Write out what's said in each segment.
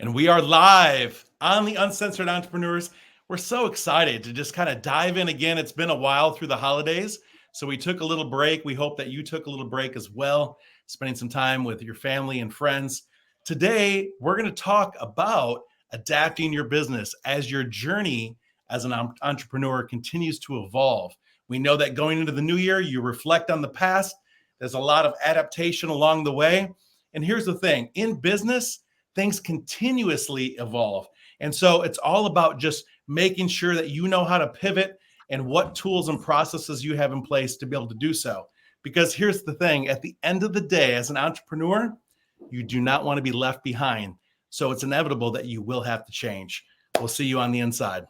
And we are live on the Uncensored Entrepreneurs. We're so excited to just kind of dive in again. It's been a while through the holidays, so we took a little break. We hope that you took a little break as well, spending some time with your family and friends. Today, we're going to talk about adapting your business as your journey as an entrepreneur continues to evolve. We know that going into the new year, you reflect on the past. There's a lot of adaptation along the way. And here's the thing, in business, things continuously evolve. And so it's all about just making sure that you know how to pivot and what tools and processes you have in place to be able to do so. Because here's the thing, at the end of the day, as an entrepreneur, you do not want to be left behind. So it's inevitable that you will have to change. We'll see you on the inside.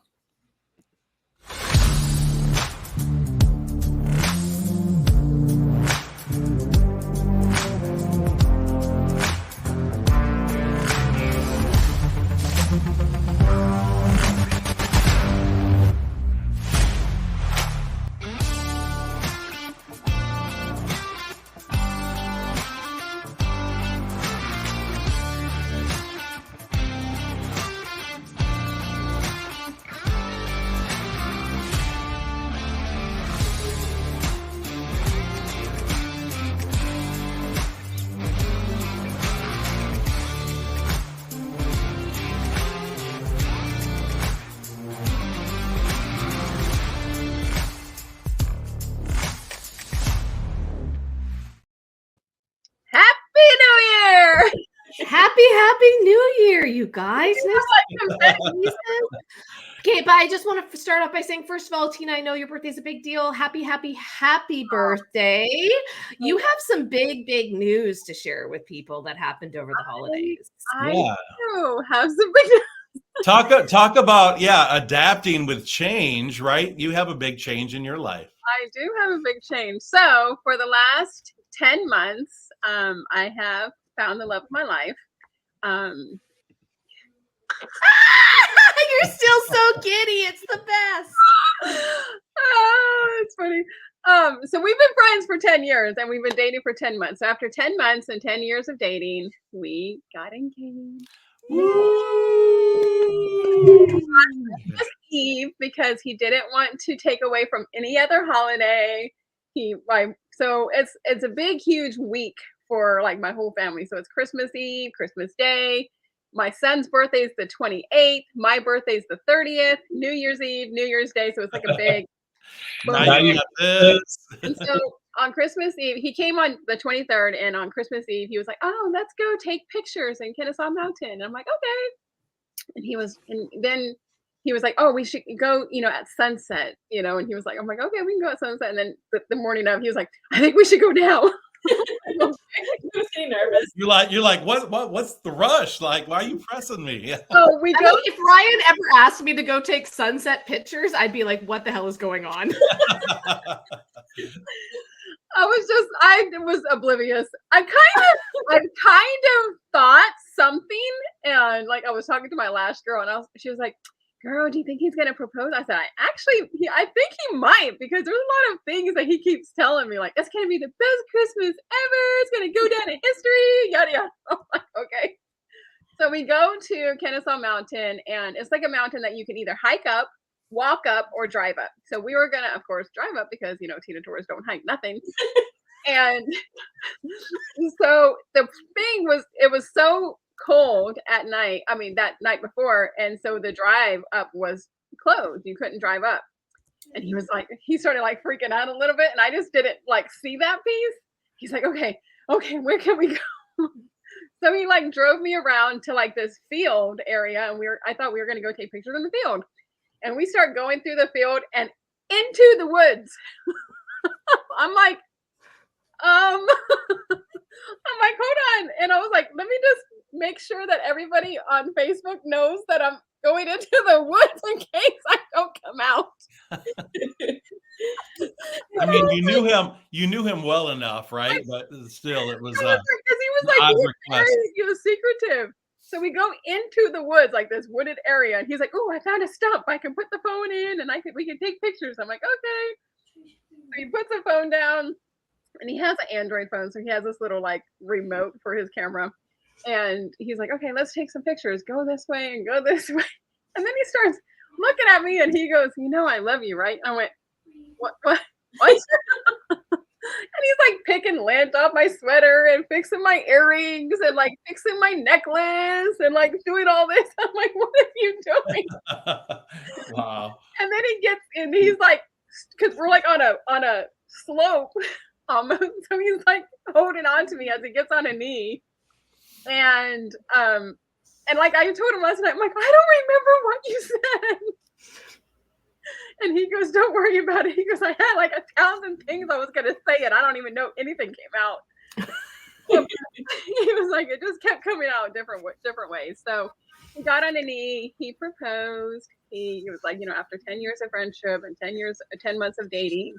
Happy New Year, you guys. Okay, but I just want to start off by saying, first of all, Tina, I know your birthday is a big deal. Happy birthday. You have some big news to share with people that happened over the holidays. I do have some big news. Talk about, adapting with change, right? You have a big change in your life. I do have a big change. So for the last 10 months, I have found the love of my life. You're still so giddy. It's the best. Oh, it's funny. So we've been friends for 10 years and we've been dating for 10 months. So after 10 months and 10 years of dating, we got engaged. Christmas Eve, because he didn't want to take away from any other holiday. So it's a big, huge week for like my whole family. So it's Christmas Eve, Christmas Day. My son's birthday is the 28th. My birthday is the 30th. New Year's Eve, New Year's Day. So it's like a big. And so on Christmas Eve, he came on the 23rd, and on Christmas Eve, he was like, "Oh, let's go take pictures in Kennesaw Mountain." And I'm like, "Okay." And then he was like, "Oh, we should go, at sunset, And he was like, I'm like, "Okay, we can go at sunset." And then the morning of, he was like, "I think we should go now." I was getting nervous. You're like, what's the rush? Like, why are you pressing me? So we go. If Ryan ever asked me to go take sunset pictures, I'd be like, what the hell is going on? I was oblivious. I kind of thought something, and like I was talking to my last girl, and she was like, "Girl, do you think he's gonna propose?" I said, I think he might, because there's a lot of things that he keeps telling me, like, it's gonna be the best Christmas ever. It's gonna go down in history, yada yada. I'm like, okay. So we go to Kennesaw Mountain, and it's like a mountain that you can either hike up, walk up, or drive up. So we were gonna, of course, drive up because Tina Torres don't hike nothing. And so the thing was, it was so cold at night. I mean, that night before, and so the drive up was closed. You couldn't drive up. And he started like freaking out a little bit, and I just didn't like see that piece. He's like, okay, where can we go? So he like drove me around to like this field area, and I thought we were gonna go take pictures in the field. And we start going through the field and into the woods. I'm like, hold on. And I was like, let me just make sure that everybody on Facebook knows that I'm going into the woods in case I don't come out. I mean, you knew him well enough, right? But still, it was because he was secretive. So we go into the woods, like this wooded area, and he's like, "Oh, I found a stump. I can put the phone in, and we can take pictures." I'm like, "Okay." So he puts the phone down, and he has an Android phone, so he has this little like remote for his camera. And he's like, okay, let's take some pictures. Go this way and go this way. And then he starts looking at me and he goes, you know, I love you, right? I went, what? And he's like picking lint off my sweater and fixing my earrings and like fixing my necklace and like doing all this. I'm like, what are you doing? Wow. And then he gets in, he's like, because we're like on a slope almost. So he's like holding on to me as he gets on a knee. And like I told him last night, I'm like, I don't remember what you said. And he goes, don't worry about it. He goes, I had like 1,000 things I was going to say, and I don't even know anything came out. He was like, it just kept coming out different ways. So he got on a knee. He proposed. He was like, you know, after 10 years of friendship and 10 months of dating,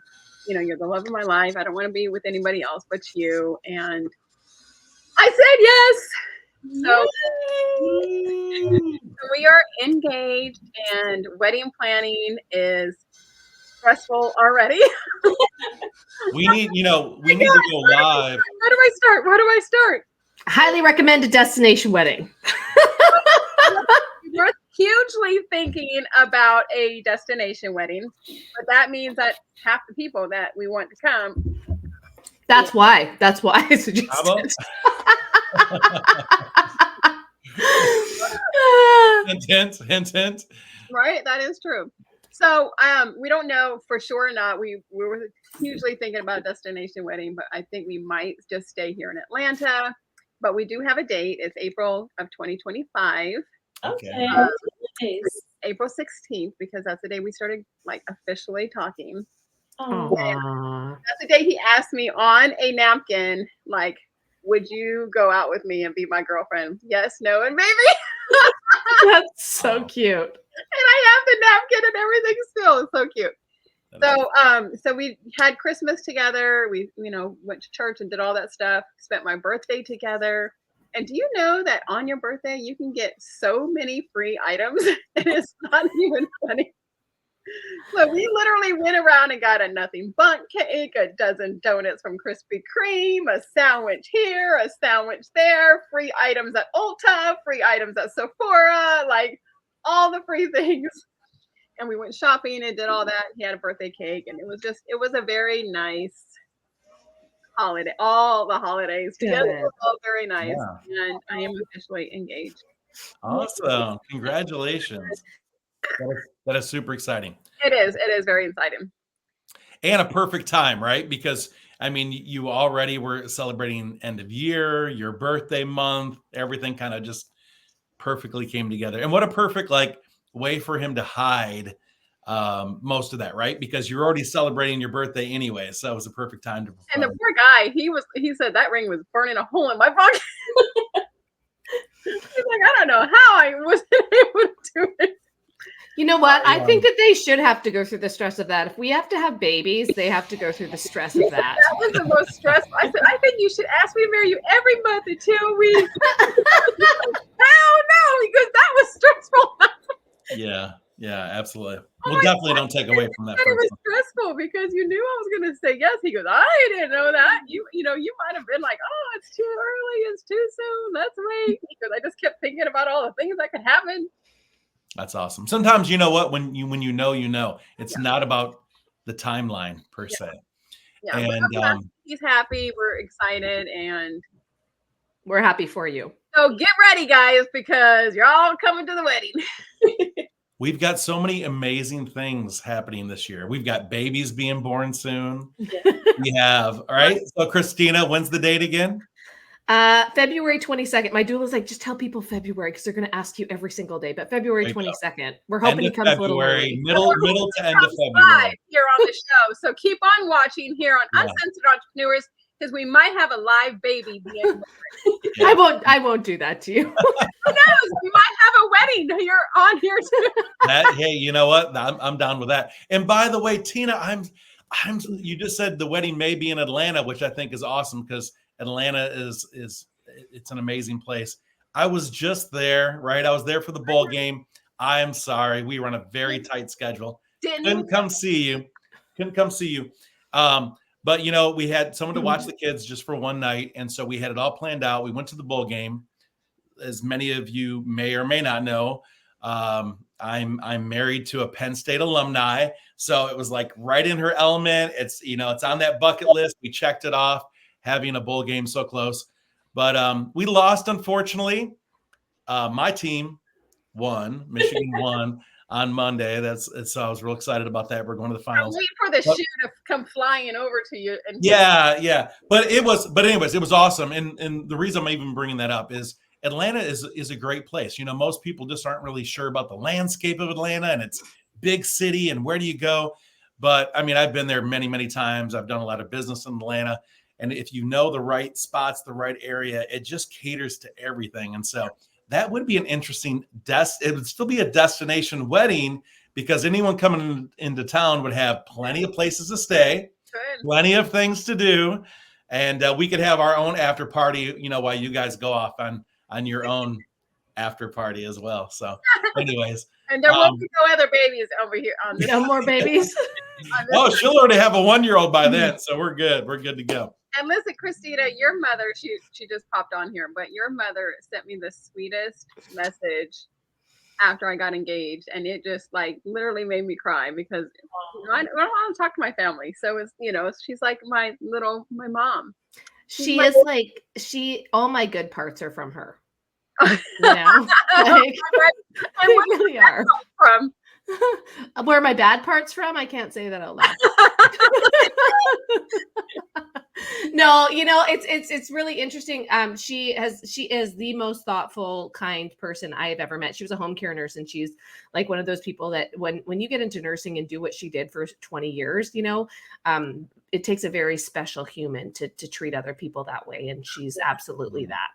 you know, you're the love of my life. I don't want to be with anybody else but you. And I said yes. So we are engaged, and wedding planning is stressful already. We need to go live. Where do I start? Highly recommend a destination wedding. We're hugely thinking about a destination wedding, but that means that half the people that we want to come. That's why I suggested. How about? Hint. Right, that is true. So we don't know for sure or not. We were hugely thinking about a destination wedding, but I think we might just stay here in Atlanta. But we do have a date. It's April of 2025. Okay. Nice. April 16th, because that's the day we started like officially talking. Oh, That's the day he asked me on a napkin, like, would you go out with me and be my girlfriend? Yes, no, and maybe. That's so cute. And I have the napkin and everything still. It's so cute. So we had Christmas together. We, went to church and did all that stuff. Spent my birthday together. And do you know that on your birthday, you can get so many free items? And it's not even funny. So we literally went around and got a nothing bundt cake, a dozen donuts from Krispy Kreme, a sandwich here, a sandwich there, free items at Ulta, free items at Sephora, like all the free things. And we went shopping and did all that. He had a birthday cake, and it was a very nice holiday. All the holidays together were all very nice. Yeah. And I am officially engaged. Awesome. Congratulations. That is super exciting. It is very exciting. And a perfect time, right? Because, I mean, you already were celebrating end of year, your birthday month, everything kind of just perfectly came together. And what a perfect, way for him to hide most of that, right? Because you're already celebrating your birthday anyway. So it was a perfect time to propose. And the poor guy, he said that ring was burning a hole in my pocket. He's like, I don't know how I wasn't able to do it. You know what? I think that they should have to go through the stress of that. If we have to have babies, they have to go through the stress of that. That was the most stressful. I said, I think you should ask me to marry you every month until we. Hell no, because that was stressful. Yeah, absolutely. Well, definitely don't take away from that. It was stressful because you knew I was going to say yes. He goes, I didn't know that. You might have been like, oh, it's too early. It's too soon. Let's wait. Because I just kept thinking about all the things that could happen. That's awesome. Sometimes, you know what, when you know, it's not about the timeline per se. Yeah. And he's happy. We're excited, and we're happy for you. So get ready, guys, because you're all coming to the wedding. We've got so many amazing things happening this year. We've got babies being born soon. We have, all right. So Christina, when's the date again? February 22nd. My doula's like, just tell people February because they're going to ask you every single day. But February 22nd. We're hoping he comes a little early. Middle to end of February. Here on the show. So keep on watching here on Uncensored Entrepreneurs, because we might have a live baby being born. I won't do that to you. Who knows? We might have a wedding. You're on here too. Hey, you know what? I'm down with that. And by the way, Tina, you just said the wedding may be in Atlanta, which I think is awesome because Atlanta is it's an amazing place. I was just there, right? I was there for the bowl game. I am sorry. We were on a very tight schedule. Couldn't come see you. But we had someone to watch the kids just for one night. And so we had it all planned out. We went to the bowl game. as many of you may or may not know, I'm married to a Penn State alumni. So it was like right in her element. It's, it's on that bucket list. We checked it off, having a bowl game so close. But we lost, unfortunately. My team won. Michigan won on Monday. So I was real excited about that. We're going to the I'm finals. waiting for the shoe to come flying over to you. And Yeah. But anyways, it was awesome. And the reason I'm even bringing that up is Atlanta is a great place. Most people just aren't really sure about the landscape of Atlanta, and it's big city and where do you go? But I mean, I've been there many, many times. I've done a lot of business in Atlanta. And if you know the right spots, the right area, it just caters to everything. And so that would be an interesting it would still be a destination wedding, because anyone coming into town would have plenty of places to stay, plenty of things to do. And we could have our own after party, while you guys go off on your own after party as well. So anyways. And there won't be no other babies over here on this. No more babies. Oh, she'll already have a 1-year-old by then. So we're good. We're good to go. And listen, Christina, your mother, she just popped on here, but your mother sent me the sweetest message after I got engaged. And it just like literally made me cry, because I don't want to talk to my family. So it's, she's like my mom. She is like, all my good parts are from her. Like, they really are. From where are my bad parts from? I can't say that out loud. No, it's really interesting. She is the most thoughtful, kind person I have ever met. She was a home care nurse, and she's like one of those people that when you get into nursing and do what she did for 20 years, it takes a very special human to treat other people that way. And she's absolutely that.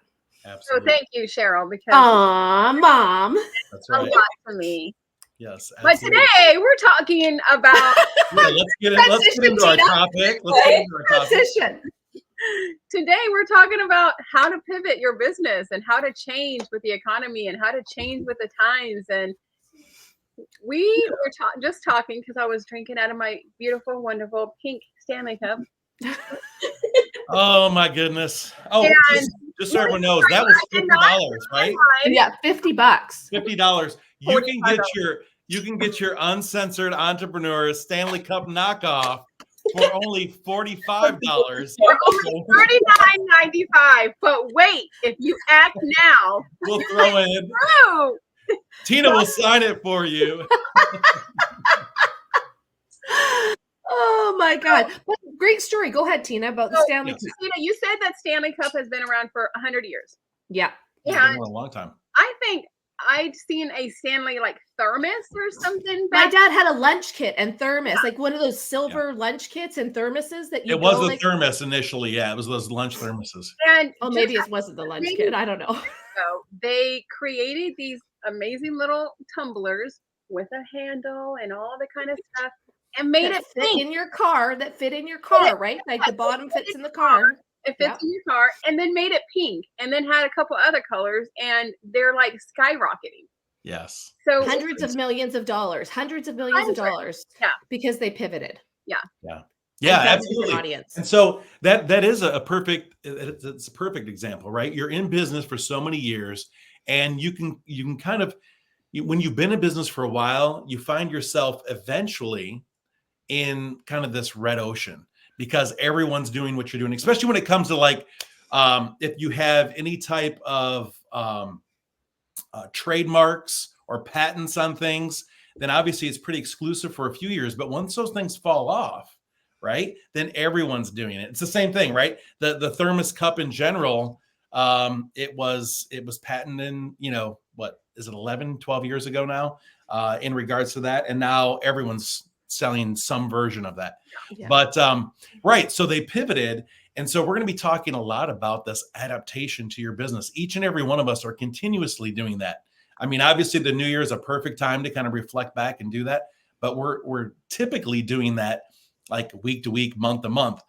Absolutely. So thank you, Cheryl, because Mom. That's a right. lot for me. Yes. But Absolutely. today we're talking about Let's get into our topic. Transition. Today we're talking about how to pivot your business and how to change with the economy and how to change with the times. And we were just talking because I was drinking out of my beautiful, wonderful pink Stanley cup. Oh my goodness! Oh, just so everyone knows, that was $50, right? Yeah, $50. $50. You can get your Uncensored Entrepreneurs Stanley Cup knockoff for only $45. $39.95. But wait, if you act now, we'll throw in. Tina will sign it for you. Oh my God. Great story. Go ahead, Tina, about the Stanley Cup. Tina, you said that Stanley Cup has been around for 100 years. Yeah. It's been a long time. I think I'd seen a Stanley like thermos or something. My dad had a lunch kit and thermos, like one of those silver lunch kits and thermoses that you It was the thermos initially. Yeah, it was those lunch thermoses. And maybe it wasn't the lunch kit. I don't know. So they created these amazing little tumblers with a handle and all the kind of stuff, and made it fit in your car. That fit in your car, right? Like the bottom fits in the car. It fits in your car, and then made it pink, and then had a couple other colors, and they're like skyrocketing. Yes. So hundreds of millions of dollars. Yeah. Because they pivoted. Yeah. Yeah, absolutely. Audience. And so that is a perfect example, right? You're in business for so many years, and you can kind of, when you've been in business for a while, you find yourself eventually in kind of this red ocean, because everyone's doing what you're doing, especially when it comes to like, if you have any type of trademarks or patents on things, then obviously it's pretty exclusive for a few years. But once those things fall off, right, then everyone's doing it. It's the same thing, right? The thermos cup in general, it was patented, what is it, 11, 12 years ago now, in regards to that. And now everyone's selling some version of that. Yeah. But right, so they pivoted. And so we're going to be talking a lot about this adaptation to your business. Each and every one of us are continuously doing that. I mean, obviously the new year is a perfect time to kind of reflect back and do that, but we're typically doing that like week to week, month to month.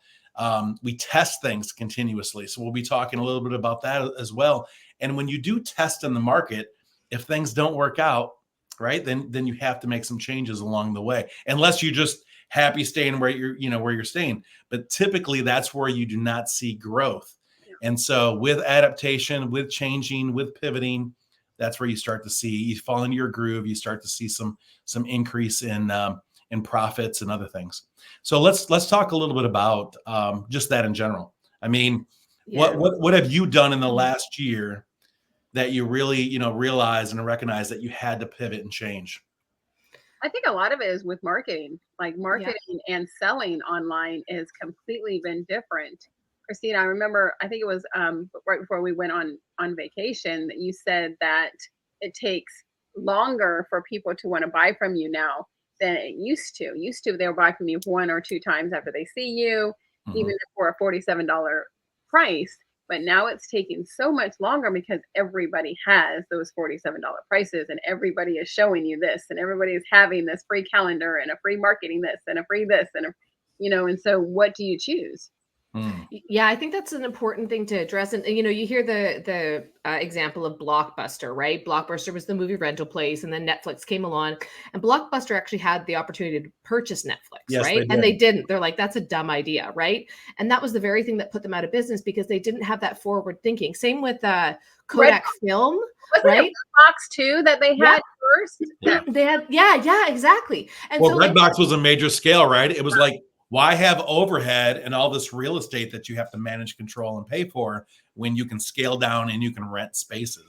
We test things continuously. So we'll be talking a little bit about that as well. And when you do test in the market, if things don't work out, right, then you have to make some changes along the way, unless you're just happy staying where you're staying. But typically that's where you do not see growth. And so with adaptation, with changing, with pivoting, that's where you start to see, you fall into your groove, you start to see some increase in profits and other things. So let's talk a little bit about just that in general. I mean, what have you done in the last year that you really, realize and recognize that you had to pivot and change? I think a lot of it is with marketing. Like marketing and selling online has completely been different. Christina, I remember, I think it was right before we went on vacation, that you said that it takes longer for people to want to buy from you now than it used to. Used to, they'll buy from you 1 or 2 times after they see you, even for a $47 price. But now it's taking so much longer because everybody has those $47 prices, and everybody is showing you this, and everybody is having this free calendar and a free marketing this and a free this and and so what do you choose? Yeah, I think that's an important thing to address. And, you hear the example of Blockbuster, right? Blockbuster was the movie rental place, and then Netflix came along, and Blockbuster actually had the opportunity to purchase Netflix, right? And they didn't. They're like, that's a dumb idea, right? And that was the very thing that put them out of business, because they didn't have that forward thinking. Same with Kodak Film, right? It Redbox too that they had first? They had, yeah, exactly. And well, Redbox was a major scale, right? It was like, why have overhead and all this real estate that you have to manage, control, and pay for when you can scale down and you can rent spaces?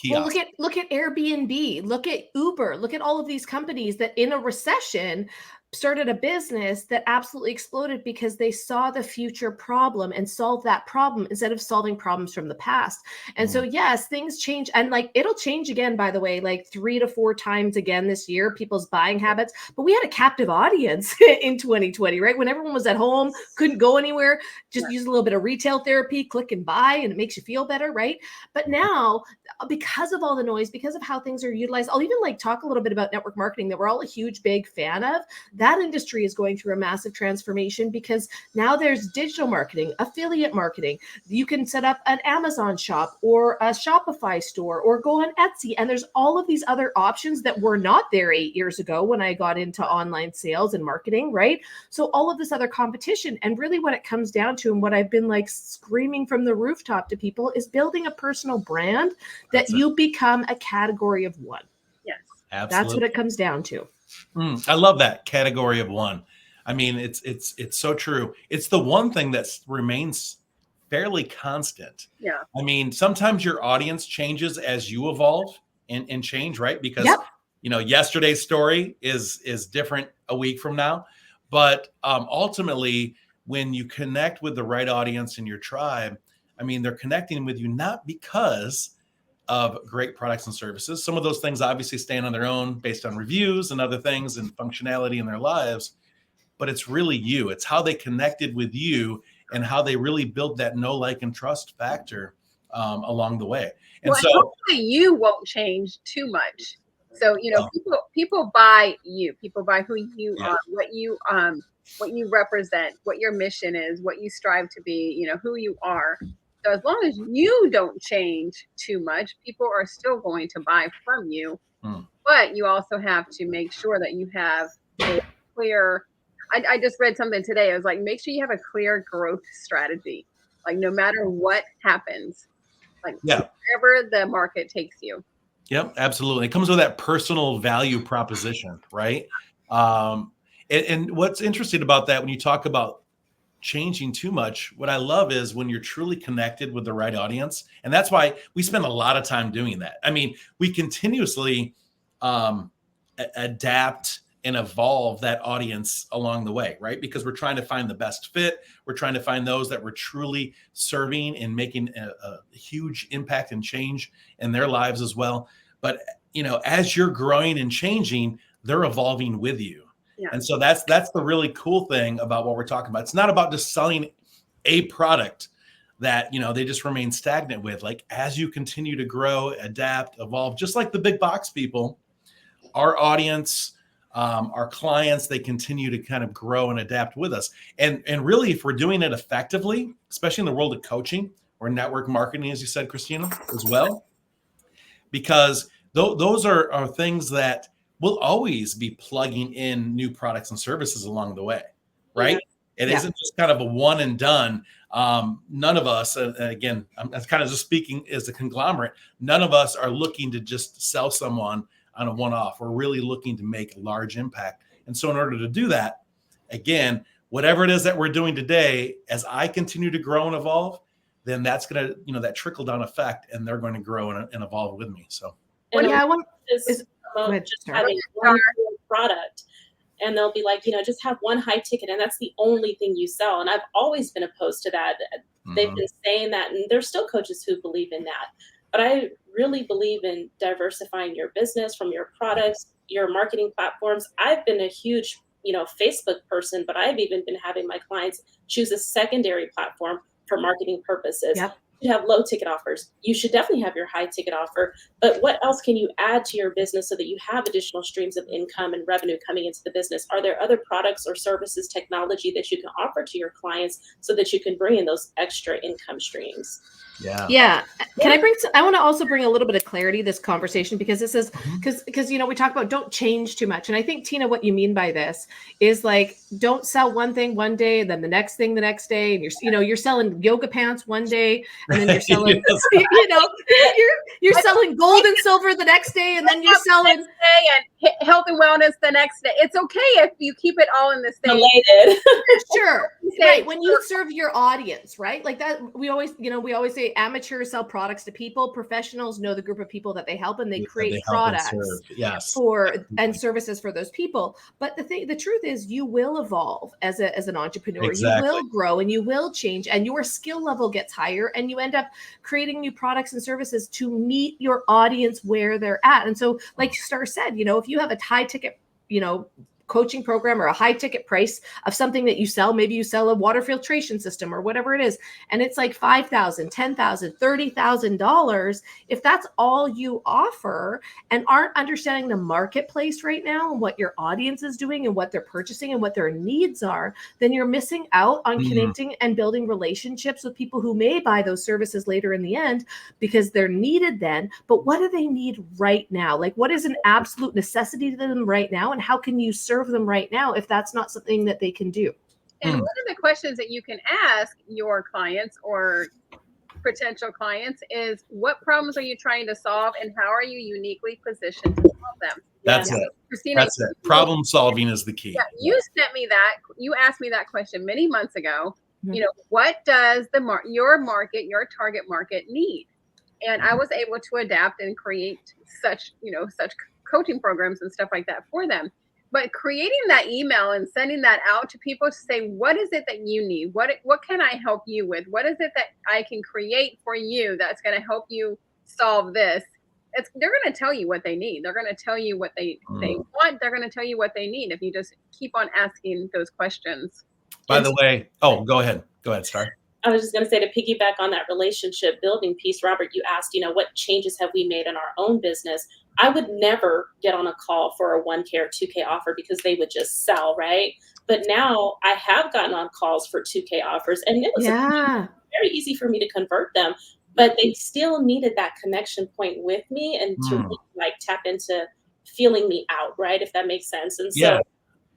Well, look at Airbnb, look at Uber, look at all of these companies that in a recession started a business that absolutely exploded because they saw the future problem and solved that problem instead of solving problems from the past. And so, yes, things change, and like it'll change again, by the way, like 3 to 4 times again this year, people's buying habits. But we had a captive audience in 2020, right? When everyone was at home, couldn't go anywhere, just use a little bit of retail therapy, click and buy, and it makes you feel better, right? But now, because of all the noise, because of how things are utilized, I'll even like talk a little bit about network marketing that we're all a huge, big fan of. That industry is going through a massive transformation because now there's digital marketing, affiliate marketing. You can set up an Amazon shop or a Shopify store or go on Etsy. And there's all of these other options that were not there 8 years ago when I got into online sales and marketing, right? So all of this other competition, and really what it comes down to, and what I've been like screaming from the rooftop to people, is building a personal brand that you become a category of one. Yes, absolutely. That's what it comes down to. I love that category of one. I mean, it's so true. It's the one thing that remains fairly constant. Yeah. I mean, sometimes your audience changes as you evolve and change, right? Because yesterday's story is different a week from now. But ultimately, when you connect with the right audience in your tribe, I mean, they're connecting with you not because of great products and services. Some of those things obviously stand on their own based on reviews and other things and functionality in their lives, but it's really you. It's how they connected with you and how they really built that know, like, and trust factor along the way. And so hopefully you won't change too much. So, people buy you, people buy who you are, what you represent, what your mission is, what you strive to be, who you are. So as long as you don't change too much, people are still going to buy from you. But you also have to make sure that you have a clear, I just read something today. I was like, make sure you have a clear growth strategy. Like no matter what happens, like wherever the market takes you. Yep, absolutely. It comes with that personal value proposition, right? And what's interesting about that, when you talk about changing too much, what I love is when you're truly connected with the right audience. And that's why we spend a lot of time doing that. I mean, we continuously adapt and evolve that audience along the way, right? Because we're trying to find the best fit. We're trying to find those that we're truly serving and making a huge impact and change in their lives as well. But, as you're growing and changing, they're evolving with you. Yeah. And so that's the really cool thing about what we're talking about. It's not about just selling a product that, they just remain stagnant with. Like as you continue to grow, adapt, evolve, just like the big box people, our audience, our clients, they continue to kind of grow and adapt with us. And really, if we're doing it effectively, especially in the world of coaching or network marketing, as you said, Christina, as well, because those are things that we'll always be plugging in new products and services along the way, right? It isn't just kind of a one and done. None of us, and again, I'm kind of just speaking as a conglomerate, none of us are looking to just sell someone on a one-off. We're really looking to make a large impact. And so in order to do that, again, whatever it is that we're doing today, as I continue to grow and evolve, then that's going to, that trickle down effect, and they're going to grow and evolve with me. So, I want just having one product, and they'll be like, just have one high ticket, and that's the only thing you sell. And I've always been opposed to that. They've been saying that, and there's still coaches who believe in that. But I really believe in diversifying your business from your products, your marketing platforms. I've been a huge Facebook person, but I've even been having my clients choose a secondary platform for marketing purposes. Yep. You have low ticket offers. You should definitely have your high ticket offer, but what else can you add to your business so that you have additional streams of income and revenue coming into the business? Are there other products or services, technology that you can offer to your clients so that you can bring in those extra income streams? Yeah. Can I want to also bring a little bit of clarity to this conversation, because this is because we talk about don't change too much. And I think, Tina, what you mean by this is like, don't sell one thing one day and then the next thing the next day. And you're selling yoga pants one day, and then you're selling, you're selling gold and silver the next day, and then you're selling and health and wellness the next day. It's okay if you keep it all in the same. Related. Sure. Right. When you serve your audience, right? Like that, we always say amateurs sell products to people. Professionals know the group of people that they help, and they create products and services for those people. But the truth is, you will evolve as an entrepreneur. Exactly. You will grow and you will change, and your skill level gets higher, and you end up creating new products and services to meet your audience where they're at. And so, like Starr said, if you have a high ticket, coaching program or a high ticket price of something that you sell, maybe you sell a water filtration system or whatever it is, and it's like $5,000, $10,000, $30,000. If that's all you offer and aren't understanding the marketplace right now and what your audience is doing and what they're purchasing and what their needs are, then you're missing out on connecting and building relationships with people who may buy those services later in the end because they're needed then. But what do they need right now? Like, what is an absolute necessity to them right now? And how can you serve them right now if that's not something that they can do? And one of the questions that you can ask your clients or potential clients is, what problems are you trying to solve, and how are you uniquely positioned to solve them? That's it. Christina, that's it. Problem solving is the key. Yeah, you sent me that. You asked me that question many months ago. What does your target market need? And I was able to adapt and create such coaching programs and stuff like that for them. But creating that email and sending that out to people to say, what is it that you need? What can I help you with? What is it that I can create for you that's going to help you solve this? They're going to tell you what they need. They're going to tell you what they want. They're going to tell you what they need if you just keep on asking those questions. By the way, go ahead. Go ahead, Starr. I was just going to say, to piggyback on that relationship building piece, Robert, you asked, what changes have we made in our own business? I would never get on a call for a 1K or 2K offer because they would just sell, right? But now I have gotten on calls for 2K offers, and it was very easy for me to convert them, but they still needed that connection point with me and to really, tap into feeling me out, right? If that makes sense. And so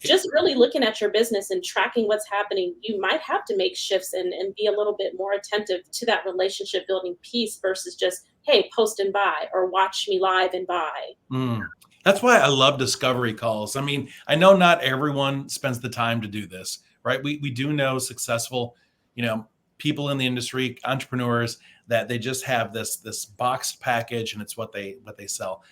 just really looking at your business and tracking what's happening, you might have to make shifts and be a little bit more attentive to that relationship building piece versus just, hey, post and buy, or watch me live and buy. That's why I love discovery calls. I mean, I know not everyone spends the time to do this, right? We do know successful, people in the industry, entrepreneurs, that they just have this boxed package and it's what they sell.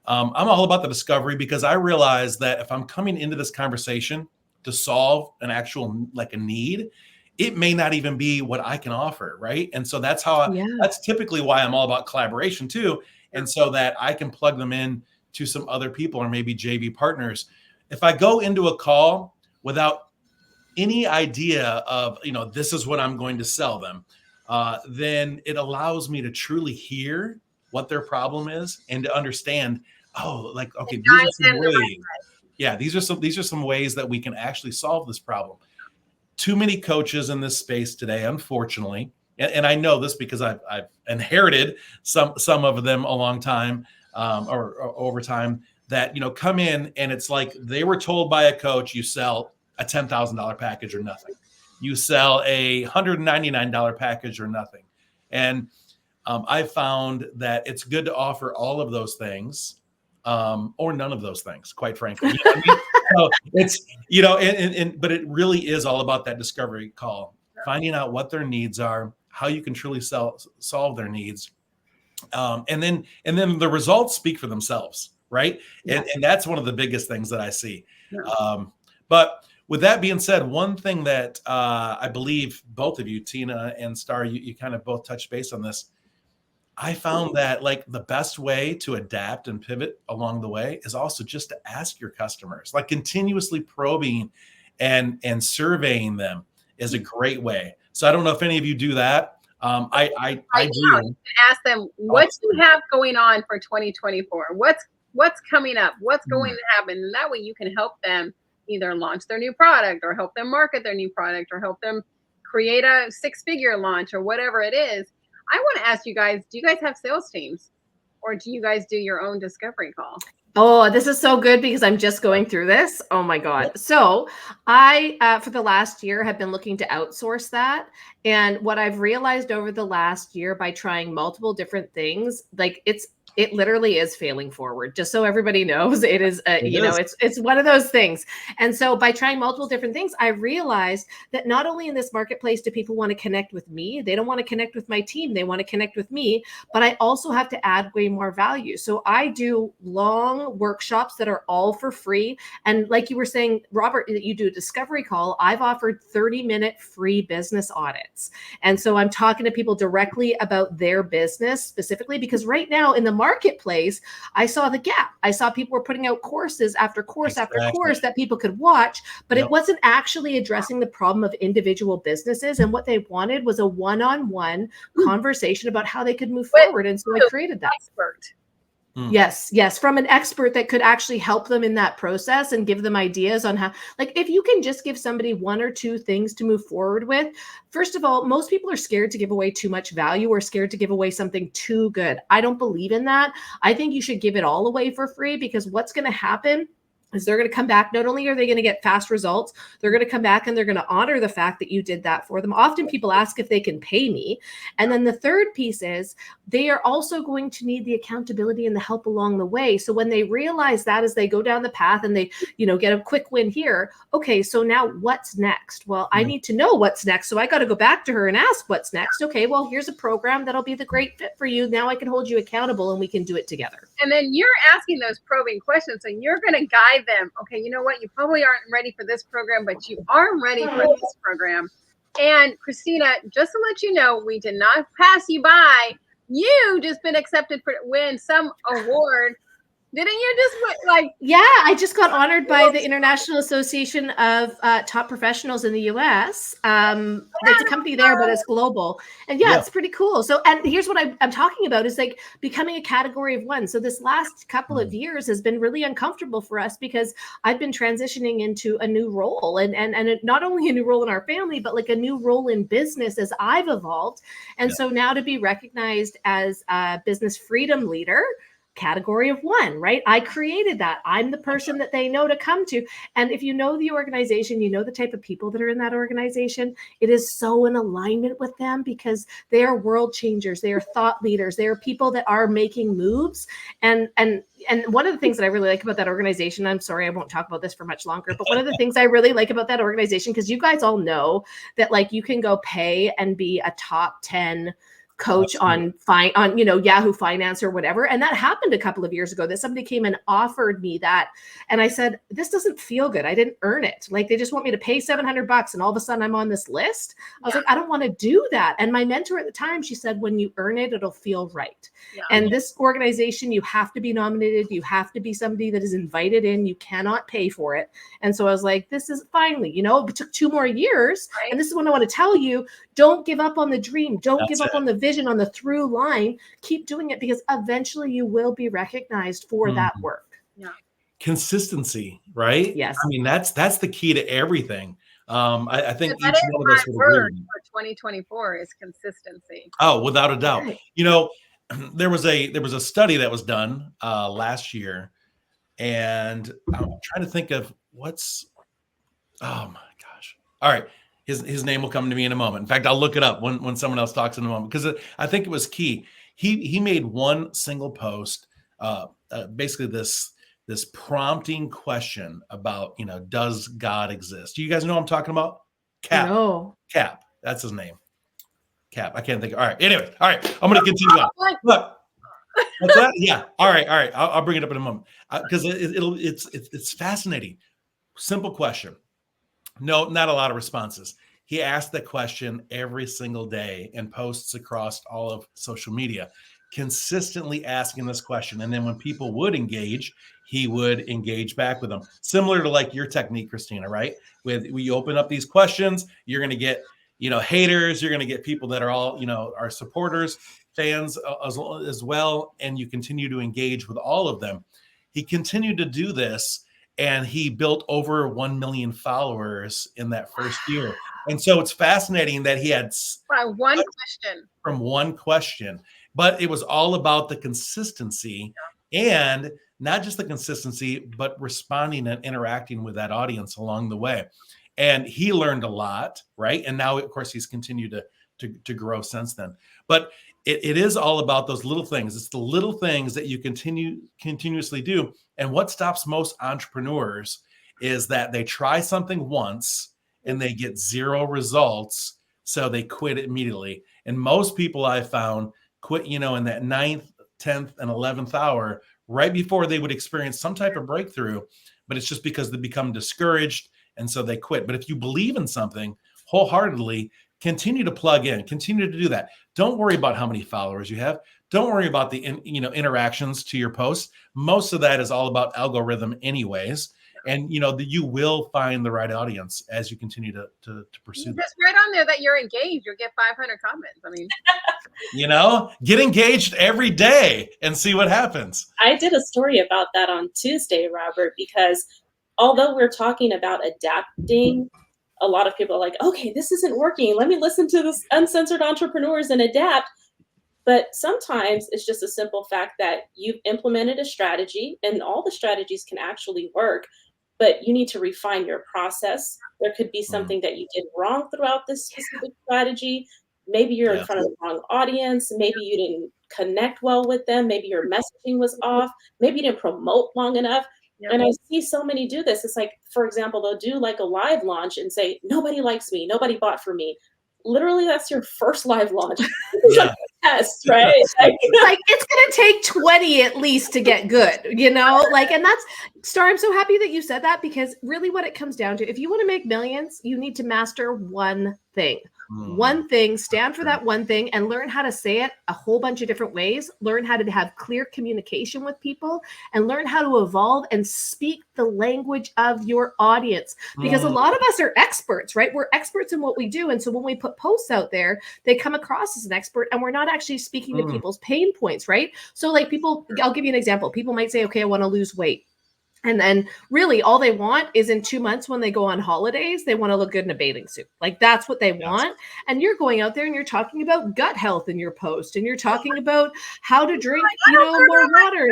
I'm all about the discovery, because I realize that if I'm coming into this conversation to solve an actual, a need, it may not even be what I can offer, right? And so that's that's typically why I'm all about collaboration too. And so that I can plug them in to some other people or maybe JV partners. If I go into a call without any idea of, this is what I'm going to sell them, then it allows me to truly hear what their problem is and to understand, okay, these are some ways. Yeah, these are some ways that we can actually solve this problem. Too many coaches in this space today, unfortunately, and I know this because I've inherited some of them a long time or over time, that come in and it's like they were told by a coach, you sell a $10,000 package or nothing. you sell a $199 package or nothing. And I found that it's good to offer all of those things, or none of those things, quite frankly. You know what I mean? So it's, you know, but it really is all about that discovery call, finding out what their needs are, how you can truly solve their needs. And then the results speak for themselves, right? Yeah. And that's one of the biggest things that I see. Yeah. But with that being said, one thing that I believe both of you, Tina and Starr, you kind of both touched base on this. I found that like the best way to adapt and pivot along the way is also just to ask your customers, like continuously probing and surveying them is a great way. So I don't know if any of you do that. I Right now, do. you can ask them, what do you have going on for 2024? What's coming up? What's going to happen? And that way you can help them either launch their new product or help them market their new product or help them create a 6-figure launch or whatever it is. I want to ask you guys, do you guys have sales teams or do you guys do your own discovery call? Oh, this is so good because I'm just going through this. Oh my God. So I, for the last year, have been looking to outsource that. And what I've realized over the last year by trying multiple different things, like it literally is failing forward. Just so everybody knows, it is, you know, it's one of those things. And so by trying multiple different things, I realized that not only in this marketplace do people want to connect with me, they don't want to connect with my team, they want to connect with me, but I also have to add way more value. So I do long workshops that are all for free. And like you were saying, Robert, you do a discovery call. I've offered 30-minute free business audits. And so I'm talking to people directly about their business specifically, because right now in the marketplace, I saw the gap. I saw people were putting out courses after course after course that people could watch, but it wasn't actually addressing the problem of individual businesses. And what they wanted was a one-on-one conversation about how they could move forward. And so I created that. Expert. Yes, from an expert that could actually help them in that process and give them ideas on how, like, if you can just give somebody 1 or 2 things to move forward with. First of all, most people are scared to give away too much value or scared to give away something too good. I don't believe in that. I think you should give it all away for free, because what's going to happen is they're going to come back. Not only are they going to get fast results, they're going to come back and they're going to honor the fact that you did that for them. Often people ask if they can pay me. And then the third piece is they are also going to need the accountability and the help along the way. So when they realize that, as they go down the path and they, you know, get a quick win here, okay, so now what's next? Well, I need to know what's next. So I got to go back to her and ask what's next. Okay, well, here's a program that'll be the great fit for you. Now I can hold you accountable and we can do it together. And then you're asking those probing questions and you're going to guide them. Okay, you know what? You probably aren't ready for this program, but you are ready for this program. And Christina, just to let you know, we did not pass you by. You just been accepted for win some award. Didn't you just like? Yeah, I just got honored by the International Association of Top Professionals in the U.S. It's a company there, but it's global. And yeah, it's pretty cool. So, and here's what I'm talking about is like becoming a category of 1. So this last couple of years has been really uncomfortable for us because I've been transitioning into a new role and not only a new role in our family, but like a new role in business as I've evolved. And so now to be recognized as a business freedom leader, category of 1, right? I created that. I'm the person that they know to come to. And if you know the organization, you know the type of people that are in that organization, it is so in alignment with them because they are world changers. They are thought leaders. They are people that are making moves. And one of the things that I really like about that organization, I'm sorry, I won't talk about this for much longer, but one of the things I really like about that organization, because you guys all know that like you can go pay and be a top 10 coach on Yahoo Finance or whatever. And that happened a couple of years ago that somebody came and offered me that. And I said, this doesn't feel good. I didn't earn it. Like they just want me to pay $700 and all of a sudden I'm on this list. I was like, I don't want to do that. And my mentor at the time, she said, when you earn it, it'll feel right. Yeah. And this organization, you have to be nominated. You have to be somebody that is invited in. You cannot pay for it. And so I was like, this is finally, it took 2 more years. Right. And this is what I want to tell you. Don't give up on the dream. Don't give up on the vision, on the through line. Keep doing it because eventually you will be recognized for that work. Yeah. Consistency, right? Yes. I mean, that's the key to everything. I think each one of us would agree. agree. For 2024 is consistency. Oh, without a doubt. There was a study that was done last year, and I'm trying to think of oh my gosh. All right. His name will come to me in a moment. In fact, I'll look it up when someone else talks in a moment, because I think it was key. He made one single post, basically this prompting question about, does God exist? Do you guys know what I'm talking about? Cap. No. Cap. That's his name. Cap. I can't think. All right. Anyway. All right. I'm going to continue on. Look. What's that? Yeah. All right. All right. I'll bring it up in a moment, because it's fascinating. Simple question. No, not a lot of responses. He asked that question every single day and posts across all of social media, consistently asking this question. And then when people would engage, he would engage back with them. Similar to like your technique, Christina, right? When you open up these questions, you're going to get, haters. You're going to get people that are all, our supporters, fans as well. And you continue to engage with all of them. He continued to do this. And he built over 1 million followers in that first year. And so it's fascinating that he had from one question, but it was all about the consistency, and not just the consistency, but responding and interacting with that audience along the way. And he learned a lot, right? And now, of course, he's continued to grow since then. But it is all about those little things. It's the little things that you continuously do. And what stops most entrepreneurs is that they try something once and they get zero results, so they quit immediately. And most people I've found quit, in that 9th, 10th, and 11th hour, right before they would experience some type of breakthrough. But it's just because they become discouraged, and so they quit. But if you believe in something wholeheartedly, continue to plug in, continue to do that. Don't worry about how many followers you have. Don't worry about the interactions to your posts. Most of that is all about algorithm anyways. And you will find the right audience as you continue to pursue that. Just right on there that you're engaged, you'll get 500 comments. I mean, get engaged every day and see what happens. I did a story about that on Tuesday, Robert, because although we're talking about adapting, a lot of people are like, okay, this isn't working. Let me listen to this Uncensored Entrepreneurs and adapt. But sometimes it's just a simple fact that you've implemented a strategy, and all the strategies can actually work, but you need to refine your process. There could be something that you did wrong throughout this specific strategy. Maybe you're in front of the wrong audience. Maybe you didn't connect well with them. Maybe your messaging was off. Maybe you didn't promote long enough. Yep. And I see so many do this. It's like, for example, they'll do like a live launch and say, nobody likes me, nobody bought from me. Literally, that's your first live launch. Yeah. Test, right? It's going to take 20 at least to get good, and that's, Starr, I'm so happy that you said that, because really what it comes down to, if you want to make millions, you need to master one thing. One thing, stand for that one thing, and learn how to say it a whole bunch of different ways. Learn how to have clear communication with people, and learn how to evolve and speak the language of your audience. Because a lot of us are experts, right? We're experts in what we do. And so when we put posts out there, they come across as an expert, and we're not actually speaking to people's pain points, right? So like I'll give you an example. People might say, okay, I want to lose weight. And then really all they want is in 2 months when they go on holidays, they want to look good in a bathing suit. Like that's what they want. And you're going out there and you're talking about gut health in your post, and you're talking about how to drink, more water.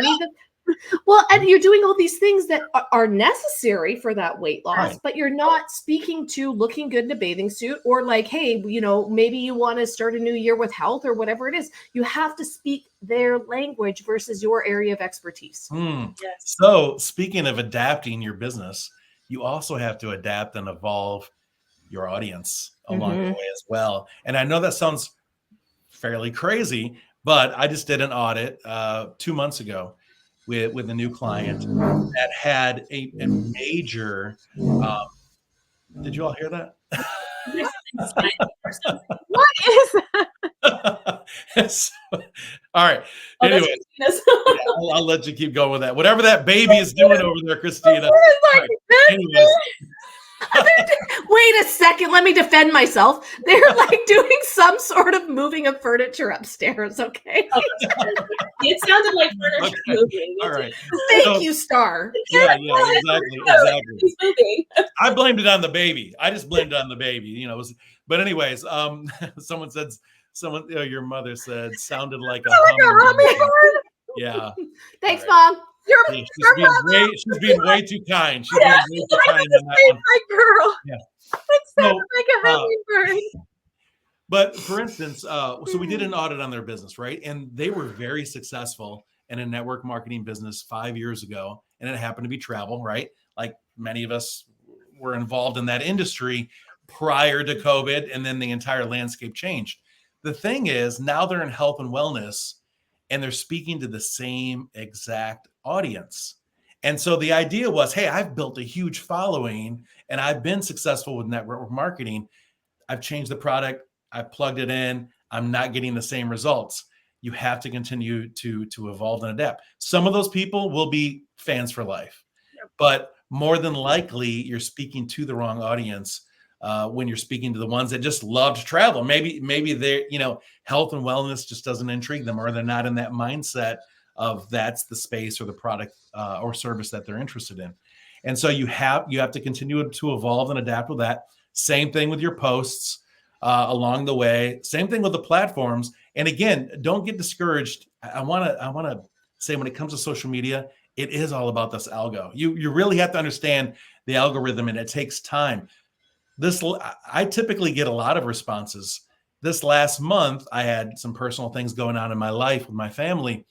And you're doing all these things that are necessary for that weight loss, right, but you're not speaking to looking good in a bathing suit, or like, hey, maybe you want to start a new year with health or whatever it is. You have to speak their language versus your area of expertise. Yes. So speaking of adapting your business, you also have to adapt and evolve your audience along the way as well. And I know that sounds fairly crazy, but I just did an audit 2 months ago with a new client that had a major, did you all hear that? What is that? All right. Anyway, I'll let you keep going with that. Whatever that baby is doing over there, Christina. Right. Anyways. Wait a second. Let me defend myself. They're like doing some sort of moving of furniture upstairs. Okay. It sounded like furniture moving. All right. Thank you, Starr. Yeah, exactly. He's moving. I blamed it on the baby. I just blamed it on the baby. But anyways, your mother said sounded like a hummingbird. Yeah. Thanks, Mom. She's being way too kind. She's being way too kind. My girl. Yeah. It's sounded So, like a hummingbird. but for instance, so we did an audit on their business, right? And they were very successful in a network marketing business 5 years ago. And it happened to be travel, right? Like many of us were involved in that industry prior to COVID. And then the entire landscape changed. The thing is, now they're in health and wellness and they're speaking to the same exact audience. And so the idea was, hey, I've built a huge following and I've been successful with network marketing. I've changed the product. I plugged it in. I'm not getting the same results. You have to continue to evolve and adapt. Some of those people will be fans for life, but more than likely you're speaking to the wrong audience when you're speaking to the ones that just love to travel. Maybe they're, health and wellness just doesn't intrigue them, or they're not in that mindset of that's the space or the product or service that they're interested in. And so you have to continue to evolve and adapt with that. Same thing with your posts along the way. Same thing with the platforms. And again, don't get discouraged. I want to say when it comes to social media, it is all about this algo. You really have to understand the algorithm, and it takes time. I typically get a lot of responses. This last month, I had some personal things going on in my life with my family,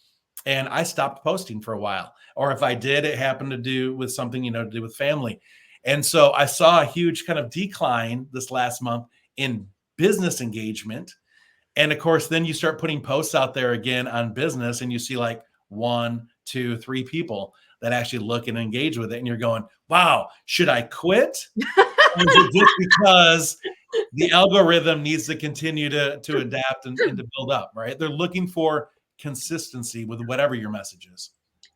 and I stopped posting for a while. Or if I did, it happened to do with something, to do with family. And so I saw a huge kind of decline this last month in business engagement. And of course, then you start putting posts out there again on business, and you see like 1, 2, 3 people that actually look and engage with it. And you're going, wow, should I quit? Or is it just because the algorithm needs to continue to adapt and to build up, right? They're looking for consistency with whatever your message is.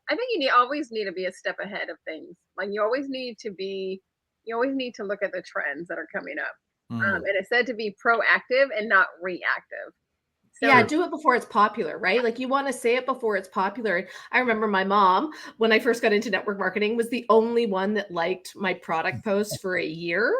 I think you always need to be a step ahead of things. Like you always need to look at the trends that are coming up. And it's said to be proactive and not reactive. So, yeah, do it before it's popular, right? Like you want to say it before it's popular. I remember my mom, when I first got into network marketing, was the only one that liked my product posts for a year,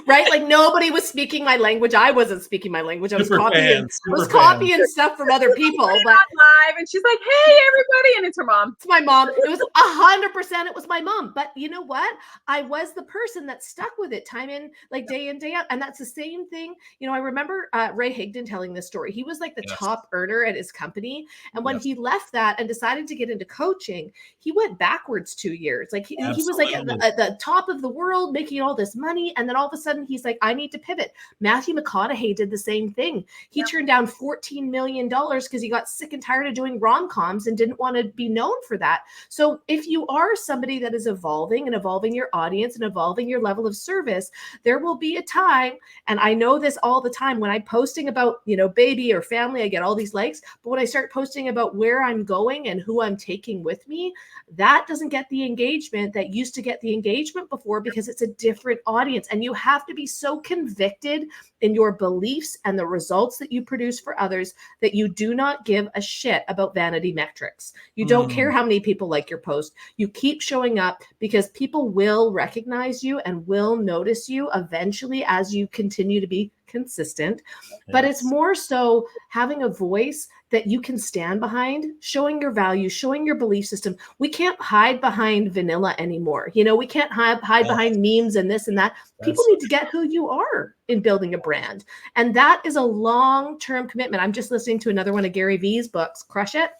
right? Like nobody was speaking my language. I wasn't speaking my language. I was copying stuff from other people. But live, and she's like, "Hey, everybody!" And it's her mom. It's my mom. It was 100%. It was my mom. But you know what? I was the person that stuck with it time in, like day in, day out. And that's the same thing. I remember Ray Higdon telling this story. He was like the top earner at his company. And when he left that and decided to get into coaching, he went backwards 2 years. Like he was like at the top of the world, making all this money. And then all of a sudden he's like, I need to pivot. Matthew McConaughey did the same thing. He turned down $14 million because he got sick and tired of doing rom-coms and didn't want to be known for that. So if you are somebody that is evolving your audience and evolving your level of service, there will be a time, and I know this all the time, when I'm posting about, baby or family, I get all these likes. But when I start posting about where I'm going and who I'm taking with me, that doesn't get the engagement that used to get the engagement before, because it's a different audience. And you have to be so convicted in your beliefs and the results that you produce for others that you do not give a shit about vanity metrics. You don't care how many people like your post. You keep showing up, because people will recognize you and will notice you eventually as you continue to be consistent. But it's more so having a voice that you can stand behind, showing your values, showing your belief system. We can't hide behind vanilla anymore. We can't hide behind memes and this and that. People need to get who you are in building a brand. And that is a long-term commitment. I'm just listening to another one of Gary Vee's books, Crush It.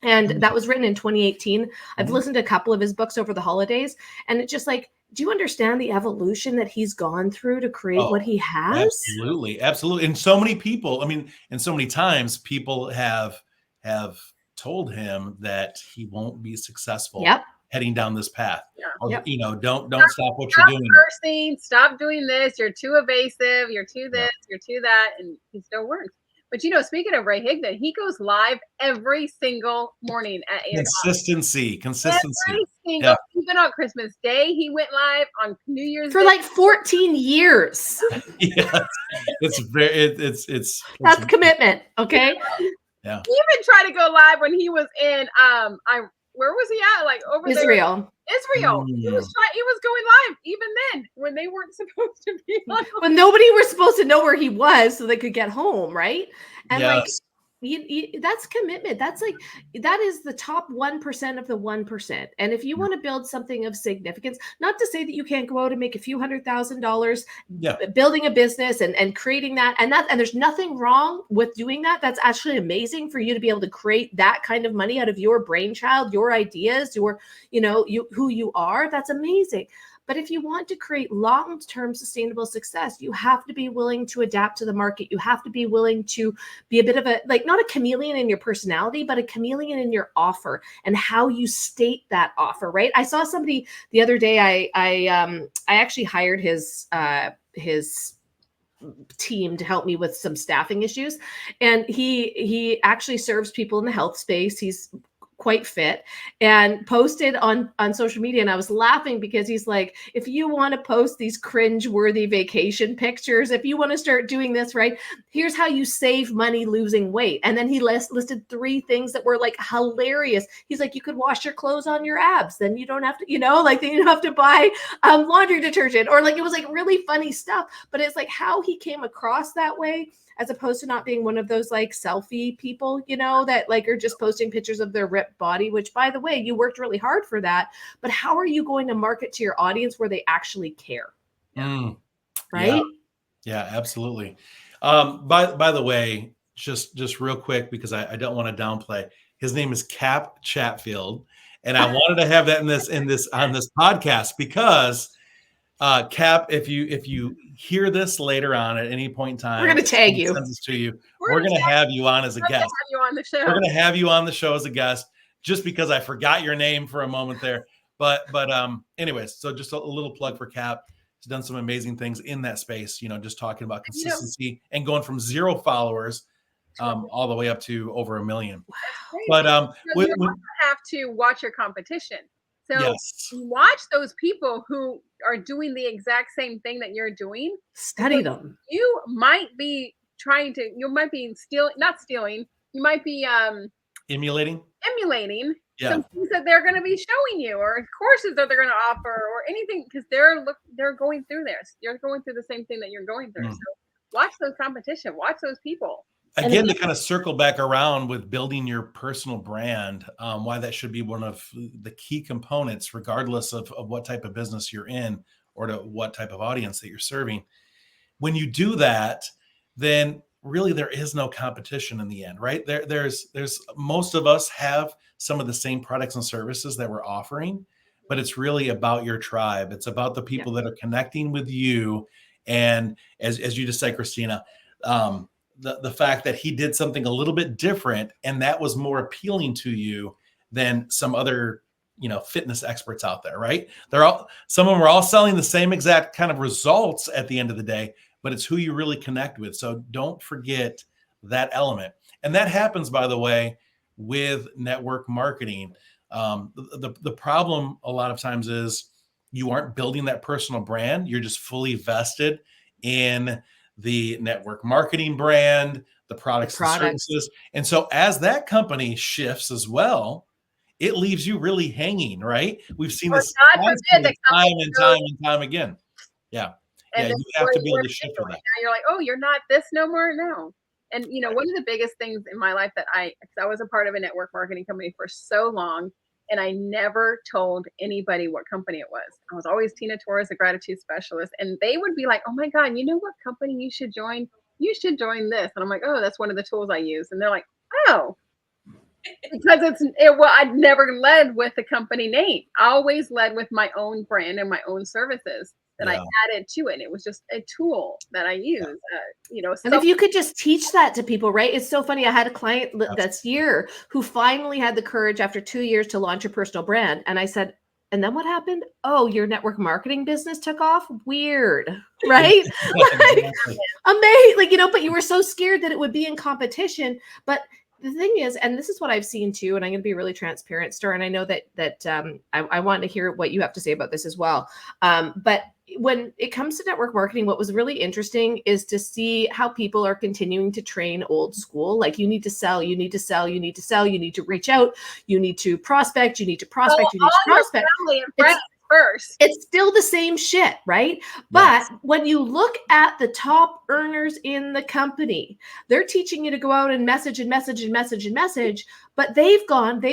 And that was written in 2018. I've listened to a couple of his books over the holidays. And it's just like, do you understand the evolution that he's gone through to create what he has? Absolutely. Absolutely. And so many people, and so many times people have told him that he won't be successful heading down this path. Or, don't stop what you're doing. Cursing, stop doing this. You're too evasive. You're too this, you're too that. And he still works. But speaking of Ray Higdon, he goes live every single morning at 8 o'clock. Consistency. Every single, even on Christmas Day, he went live. On New Year's for Day. like 14 years. It's that's commitment. Okay. Yeah. He even tried to go live when he was in where was he at? Like over Israel. Israel. He was going live even then when they weren't supposed to be on. When nobody was supposed to know where he was so they could get home, right? And that's commitment. That's like, that is the top 1% of the 1%. And if you want to build something of significance, not to say that you can't go out and make a few $100,000 building a business and creating that, and there's nothing wrong with doing that. That's actually amazing for you to be able to create that kind of money out of your brainchild, your ideas, your, who you are. That's amazing. But if you want to create long-term sustainable success, you have to be willing to adapt to the market. You have to be willing to be a bit of a, like, not a chameleon in your personality, but a chameleon in your offer and how you state that offer, right? I saw somebody the other day, I actually hired his team to help me with some staffing issues. And he actually serves people in the health space. He's quite fit, and posted on social media. And I was laughing because he's like, if you want to post these cringe-worthy vacation pictures, if you want to start doing this, right, here's how you save money losing weight. And then he listed 3 things that were like hilarious. He's like, you could wash your clothes on your abs. Then you don't have to, like, then you don't have to buy laundry detergent, or like, it was like really funny stuff. But it's like how he came across that way, as opposed to not being one of those like selfie people, that like are just posting pictures of their ripped body, which, by the way, you worked really hard for that. But how are you going to market to your audience where they actually care? Right? Yeah, absolutely. By the way, just real quick, because I don't want to downplay, his name is Cap Chatfield. And I wanted to have that on this podcast because Cap, if you hear this later on at any point in time, we're going to tag you. Sends this to you. We're going to have you on as a guest. We're going to have you on the show as a guest, just because I forgot your name for a moment there. But anyways, so just a little plug for Cap. He's done some amazing things in that space. Just talking about consistency and going from 0 followers all the way up to over 1 million. But you have to watch your competition. So watch those people who are doing the exact same thing that you're doing. Study them. You might be not stealing. You might be emulating some things that they're going to be showing you, or courses that they're going to offer, or anything, because they're going through this. You're going through the same thing that you're going through. So watch those competition. Watch those people. Again, to kind of circle back around with building your personal brand, why that should be one of the key components, regardless of what type of business you're in or to what type of audience that you're serving. When you do that, then really there is no competition in the end, right? There's most of us have some of the same products and services that we're offering, but it's really about your tribe. It's about the people that are connecting with you. And as you just said, Christina, the fact that he did something a little bit different, and that was more appealing to you than some other, fitness experts out there, right? Some of them are all selling the same exact kind of results at the end of the day, but it's who you really connect with. So don't forget that element. And that happens, by the way, with network marketing. The problem a lot of times is you aren't building that personal brand. You're just fully vested in the network marketing brand, the products and services. And so as that company shifts as well, it leaves you really hanging, right? We've seen this time and time again. Yeah. And you have to be able to shift for that. Now you're like, oh, you're not this no more now. And one of the biggest things in my life that I was a part of a network marketing company for so long, and I never told anybody what company it was. I was always Tina Torres, a gratitude specialist. And they would be like, oh my God, you know what company you should join? You should join this. And I'm like, oh, that's one of the tools I use. And they're like, oh, because I'd never led with the company name. I always led with my own brand and my own services that I added to it. It was just a tool that I use, And if you could just teach that to people, right? It's so funny. I had a client this year who finally had the courage after 2 years to launch a personal brand. And I said, and then what happened? Oh, your network marketing business took off? Weird, right? Amazing, but you were so scared that it would be in competition. But the thing is, and this is what I've seen too, and I'm going to be really transparent, Starr, and I know that I want to hear what you have to say about this as well. But when it comes to network marketing, what was really interesting is to see how people are continuing to train old school. Like, you need to sell, you need to sell, you need to sell, you need to reach out, you need to prospect, you need to prospect, you need to prospect. first. It's still the same shit, right? But when you look at the top earners in the company, they're teaching you to go out and message and message and message and message, but they've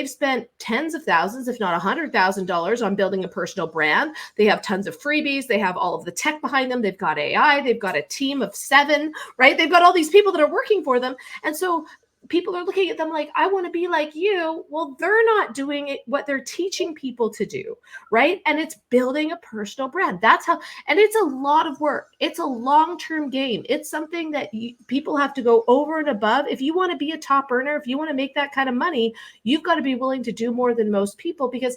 spent tens of thousands, if not $100,000 on building a personal brand. They have tons of freebies. They have all of the tech behind them. They've got AI. They've got a team of 7, right? They've got all these people that are working for them. And so people are looking at them like, I want to be like you. Well, they're not doing it what they're teaching people to do, right? And it's building a personal brand. That's how, and it's a lot of work. It's a long-term game. It's something that people have to go over and above. If you want to be a top earner, if you want to make that kind of money, you've got to be willing to do more than most people, because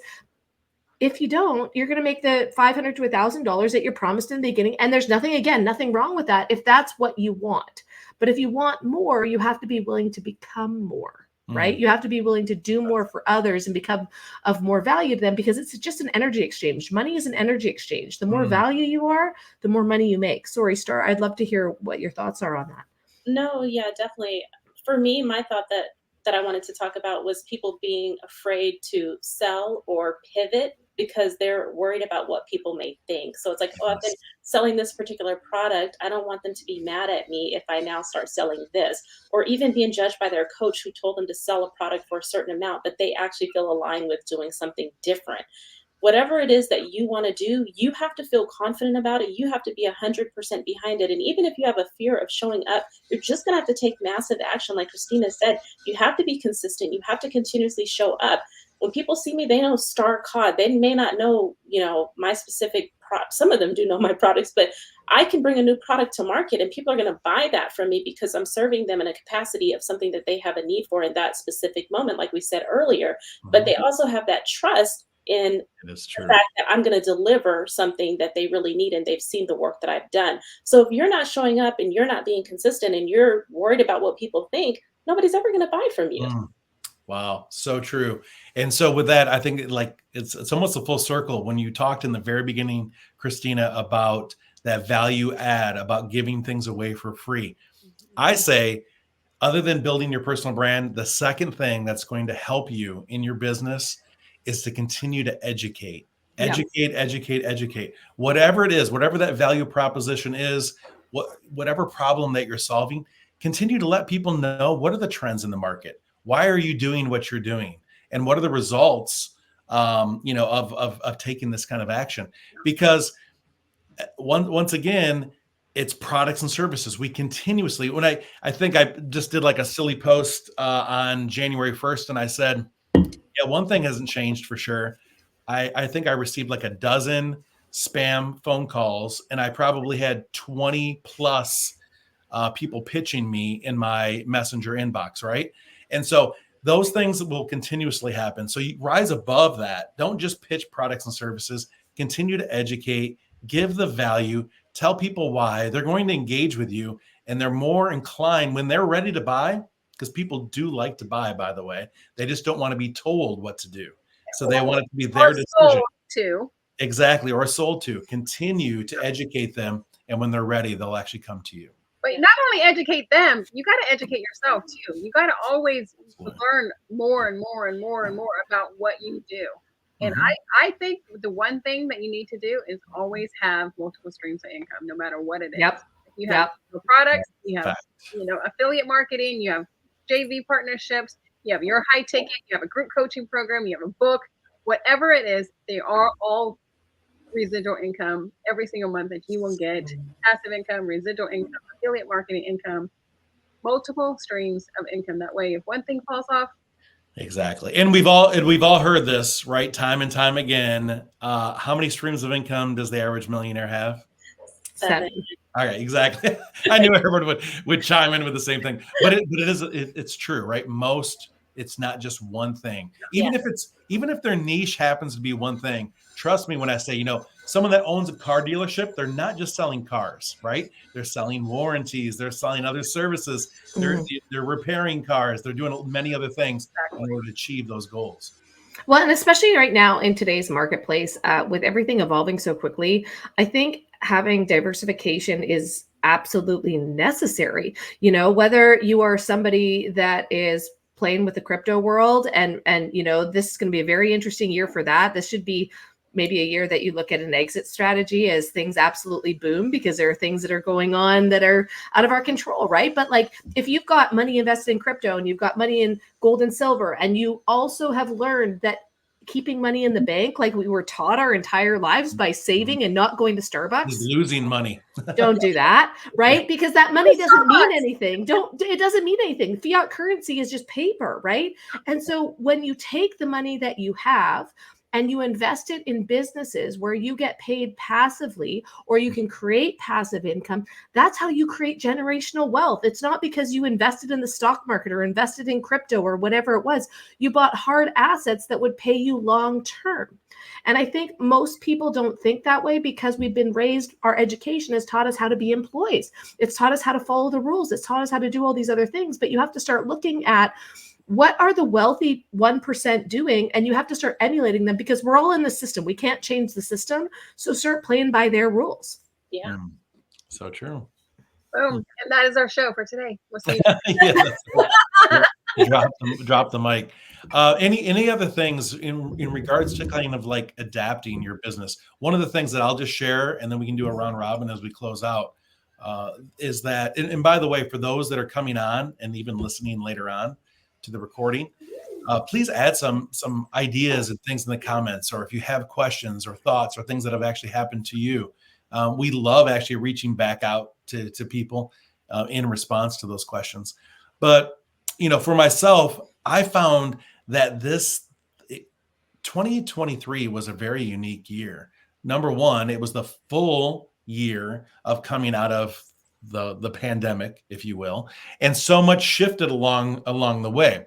if you don't, you're going to make the $500 to $1,000 that you're promised in the beginning. And there's nothing wrong with that if that's what you want. But if you want more, you have to be willing to become more, right? You have to be willing to do more for others and become of more value to them, because it's just an energy exchange. Money is an energy exchange. The more value you are, the more money you make. Sorry, Starr, I'd love to hear what your thoughts are on that. No, yeah, definitely. For me, my thought that I wanted to talk about was people being afraid to sell or pivot because they're worried about what people may think. So it's like, oh, I've been selling this particular product. I don't want them to be mad at me if I now start selling this, or even being judged by their coach who told them to sell a product for a certain amount, but they actually feel aligned with doing something different. Whatever it is that you want to do, you have to feel confident about it. You have to be 100% behind it. And even if you have a fear of showing up, you're just going to have to take massive action. Like Christina said, you have to be consistent. You have to continuously show up. When people see me, they know Starr Cod. They may not know, my specific some of them do know my products, but I can bring a new product to market and people are going to buy that from me because I'm serving them in a capacity of something that they have a need for in that specific moment, like we said earlier. But they also have that trust in the fact that I'm going to deliver something that they really need and they've seen the work that I've done. So if you're not showing up and you're not being consistent and you're worried about what people think, nobody's ever going to buy from you. Wow, so true. And so with that, I think it's almost a full circle when you talked in the very beginning, Christina, about that value add, about giving things away for free. I say, other than building your personal brand, the second thing that's going to help you in your business is to continue to educate. Educate. Whatever it is, whatever that value proposition is, whatever problem that you're solving, continue to let people know what are the trends in the market. Why are you doing what you're doing? And what are the results, of taking this kind of action? Because once again, it's products and services. We continuously, when I think I just did like a silly post on January 1st, and I said, yeah, one thing hasn't changed for sure. I think I received like a dozen spam phone calls, and I probably had 20 plus people pitching me in my messenger inbox, right? And so those things will continuously happen. So you rise above that. Don't just pitch products and services. Continue to educate, give the value, tell people why. They're going to engage with you, and they're more inclined when they're ready to buy, because people do like to buy, by the way. They just don't want to be told what to do. So they want it to be their decision. Too. Exactly, or sold to. Continue to educate them, and when they're ready, they'll actually come to you. But not only educate them, you got to educate yourself too. You got to always learn more and more and more and more about what you do. And I think the one thing that you need to do is always have multiple streams of income, no matter what it is. You have products, you have affiliate marketing, you have JV partnerships, you have your high ticket, you have a group coaching program, you have a book, whatever it is, they are all residual income every single month that you will get. Passive income, residual income, affiliate marketing income, multiple streams of income. That way, if one thing falls off. Exactly. And we've all heard this, right? Time and time again. How many streams of income does the average millionaire have? 7. All right, exactly. I knew everyone would chime in with the same thing, but it's true, right? It's not just one thing. Even if their niche happens to be one thing, trust me when I say, someone that owns a car dealership, they're not just selling cars, right? They're selling warranties, they're selling other services, they're repairing cars, they're doing many other things in order to achieve those goals. Well, and especially right now in today's marketplace, with everything evolving so quickly, I think having diversification is absolutely necessary. Whether you are somebody that is playing with the crypto world and this is going to be a very interesting year for that. This should be maybe a year that you look at an exit strategy as things absolutely boom, because there are things that are going on that are out of our control, right? But like, if you've got money invested in crypto and you've got money in gold and silver, and you also have learned that keeping money in the bank, like we were taught our entire lives by saving and not going to Is Starbucks, losing money. don't do that, right? Because that money doesn't mean anything. It doesn't mean anything. Fiat currency is just paper, right? And so when you take the money that you have and you invest it in businesses where you get paid passively, or you can create passive income, that's how you create generational wealth. It's not because you invested in the stock market or invested in crypto or whatever it was. You bought hard assets that would pay you long term. And I think most people don't think that way because we've been raised, our education has taught us how to be employees. It's taught us how to follow the rules. It's taught us how to do all these other things. But you have to start looking at, what are the wealthy 1% doing? And you have to start emulating them, because we're all in the system. We can't change the system. So start playing by their rules. Yeah. So true. Boom. And that is our show for today. We'll see Yeah, drop the mic. Any other things in regards to kind of like adapting your business? One of the things that I'll just share, and then we can do a round robin as we close out, is that, and by the way, for those that are coming on and even listening later on to the recording, please add some ideas and things in the comments, or if you have questions or thoughts or things that have actually happened to you. We love actually reaching back out to people in response to those questions. But, for myself, I found that 2023 was a very unique year. Number one, it was the full year of coming out of the pandemic, if you will, and so much shifted along the way.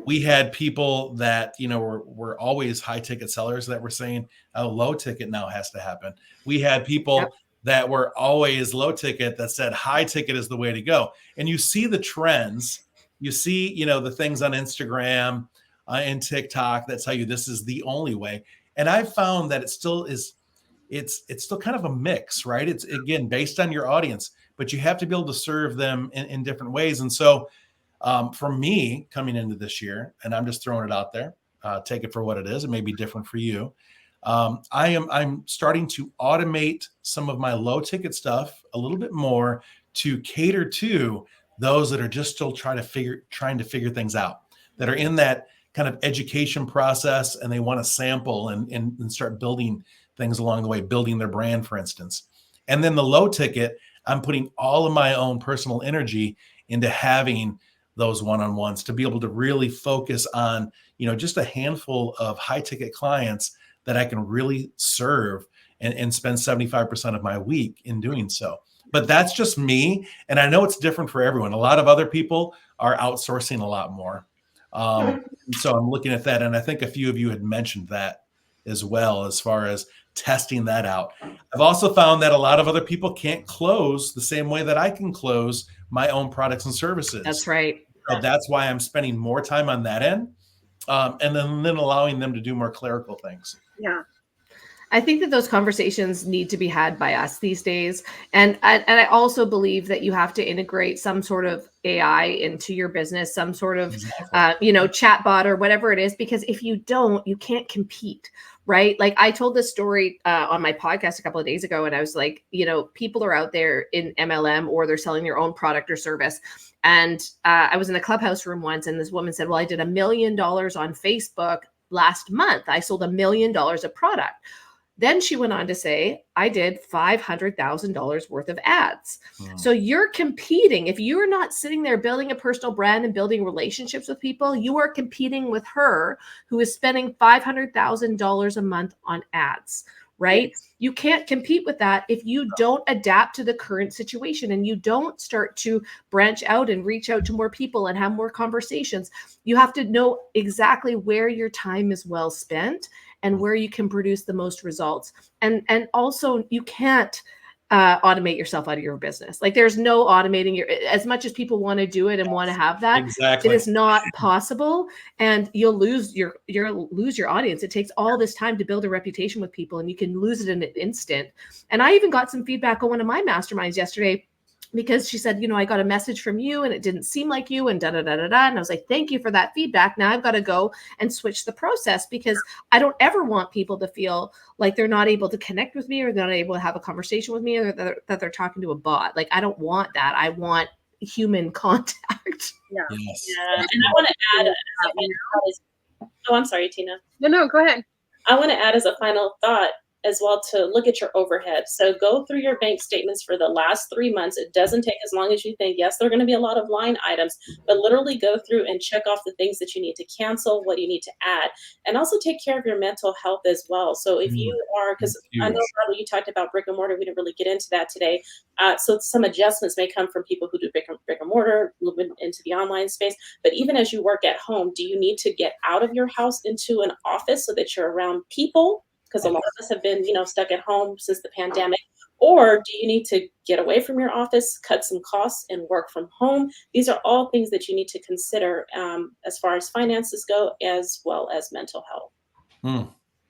We had people that were always high ticket sellers that were saying, "Oh, low ticket now has to happen." We had people that were always low ticket that said high ticket is the way to go. And you see the trends. You see, the things on Instagram and TikTok that tell you this is the only way. And I've found that it still is. It's still kind of a mix, right? It's, again, based on your audience, but you have to be able to serve them in different ways. And so for me, coming into this year, and I'm just throwing it out there, take it for what it is. It may be different for you. I'm starting to automate some of my low ticket stuff a little bit more to cater to those that are just still trying to figure things out, that are in that kind of education process, and they want to sample and start building things along the way, building their brand, for instance. And then the low ticket, I'm putting all of my own personal energy into having those one-on-ones to be able to really focus on, just a handful of high ticket clients that I can really serve and spend 75% of my week in doing so. But that's just me. And I know it's different for everyone. A lot of other people are outsourcing a lot more. So I'm looking at that. And I think a few of you had mentioned that as well, as far as testing that out. I've also found that a lot of other people can't close the same way that I can close my own products and services. That's right. So that's why I'm spending more time on that end, and then allowing them to do more clerical things. Yeah. I think that those conversations need to be had by us these days. And I also believe that you have to integrate some sort of AI into your business, some sort of, chat bot or whatever it is, because if you don't, you can't compete, right? Like I told this story on my podcast a couple of days ago, and I was like, people are out there in MLM, or they're selling their own product or service. And I was in a Clubhouse room once, and this woman said, well, I did $1 million on Facebook last month. I sold $1 million of product. Then she went on to say, I did $500,000 worth of ads. So you're competing. If you're not sitting there building a personal brand and building relationships with people, you are competing with her, who is spending $500,000 a month on ads, right? You can't compete with that if you don't adapt to the current situation and you don't start to branch out and reach out to more people and have more conversations. You have to know exactly where your time is well spent and where you can produce the most results. And also, you can't automate yourself out of your business. Like there's no automating as much as people want to do it and want to have that. Exactly. It is not possible, and you'll lose your audience. It takes all this time to build a reputation with people, and you can lose it in an instant. And I even got some feedback on one of my masterminds yesterday because she said, I got a message from you and it didn't seem like you and da da da da da. And I was like, thank you for that feedback. Now I've got to go and switch the process, because I don't ever want people to feel like they're not able to connect with me, or they're not able to have a conversation with me, or that they're talking to a bot. Like, I don't want that. I want human contact. Yeah. Yes. Yeah. And I want to add, oh, I'm sorry, Tina. No, go ahead. I want to add as a final thought as well to look at your overhead. So go through your bank statements for the last 3 months. It doesn't take as long as you think. Yes, there are going to be a lot of line items, but literally go through and check off the things that you need to cancel, what you need to add, and also take care of your mental health as well. So if you are, because I know, Robert, you talked about brick and mortar, we didn't really get into that today. So some adjustments may come from people who do brick and mortar, moving into the online space. But even as you work at home, do you need to get out of your house into an office so that you're around people? Because a lot of us have been, stuck at home since the pandemic. Or do you need to get away from your office, cut some costs, and work from home? These are all things that you need to consider as far as finances go, as well as mental health.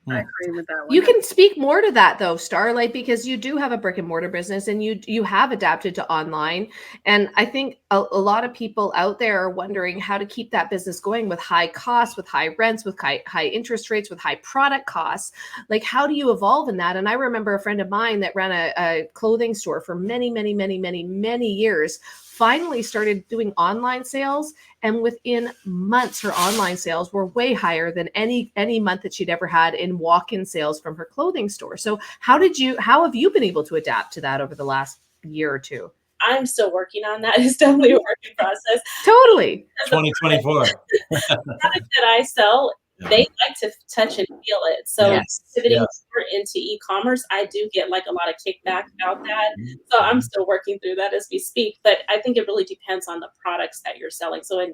I agree with that one. You can speak more to that though, Starlight, because you do have a brick and mortar business and you have adapted to online. And I think a lot of people out there are wondering how to keep that business going with high costs, with high rents, with high interest rates, with high product costs. Like, how do you evolve in that? And I remember a friend of mine that ran a clothing store for many, many, many, many, many years, finally started doing online sales. And within months, her online sales were way higher than any month that she'd ever had in walk-in sales from her clothing store. So how have you been able to adapt to that over the last year or two? I'm still working on that. It's definitely a working process. Totally. 2024. The product that I sell, they like to touch and feel it. So pivoting more into e-commerce, I do get like a lot of kickback about that. So I'm still working through that as we speak. But I think it really depends on the products that you're selling. So in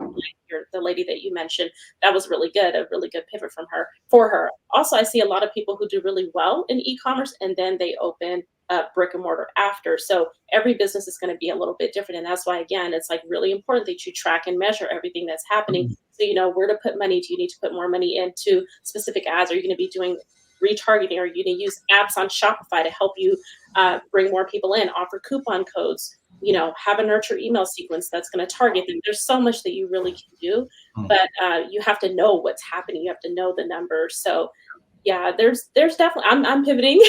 the lady that you mentioned, that was really good, a really good pivot for her. Also, I see a lot of people who do really well in e-commerce and then they open brick and mortar after. So every business is going to be a little bit different. And that's why, again, it's like really important that you track and measure everything that's happening. So you know where to put money. Do you need to put more money into specific ads? Are you going to be doing retargeting? Are you going to use apps on Shopify to help you bring more people in, offer coupon codes, have a nurture email sequence that's going to target them? There's so much that you really can do, but you have to know what's happening. You have to know the numbers. So yeah, there's definitely, I'm pivoting.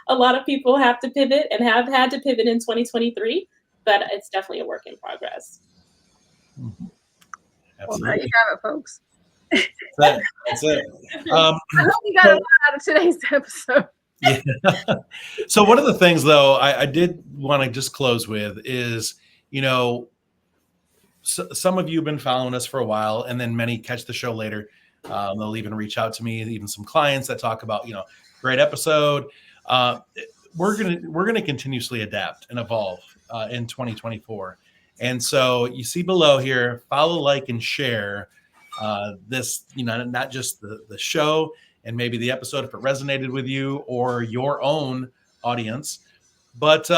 A lot of people have to pivot and have had to pivot in 2023, but it's definitely a work in progress. Well, there you have it, folks. That's it. I hope you got a lot out of today's episode. Yeah. So one of the things, though, I did want to just close with is, some of you have been following us for a while, and then many catch the show later. They'll even reach out to me, even some clients that talk about, great episode. We're gonna continuously adapt and evolve in 2024. And so you see below here, follow, like, and share this, not just the show and maybe the episode if it resonated with you or your own audience, but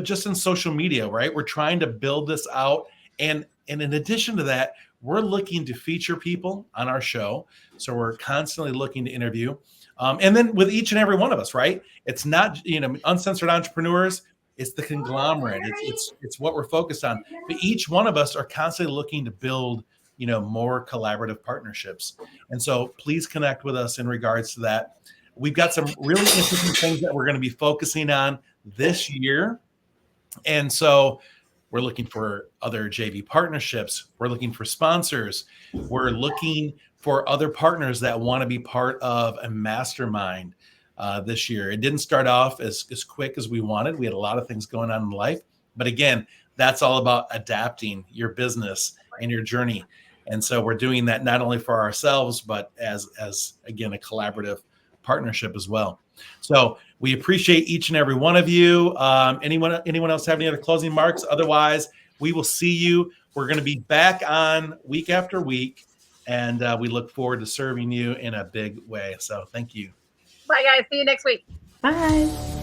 just in social media, right? We're trying to build this out. And in addition to that, we're looking to feature people on our show. So we're constantly looking to interview. And then with each and every one of us, right? It's not, Uncensored Entrepreneurs, it's the conglomerate. It's what we're focused on. But each one of us are constantly looking to build, more collaborative partnerships. And so please connect with us in regards to that. We've got some really interesting things that we're going to be focusing on this year. And so we're looking for other JV partnerships. We're looking for sponsors. We're looking for other partners that want to be part of a mastermind this year. It didn't start off as quick as we wanted. We had a lot of things going on in life. But again, that's all about adapting your business and your journey. And so we're doing that not only for ourselves, but as again, a collaborative partnership as well. So we appreciate each and every one of you. Anyone else have any other closing marks? Otherwise, we will see you. We're going to be back on week after week, and we look forward to serving you in a big way. So thank you. Bye, guys. See you next week. Bye.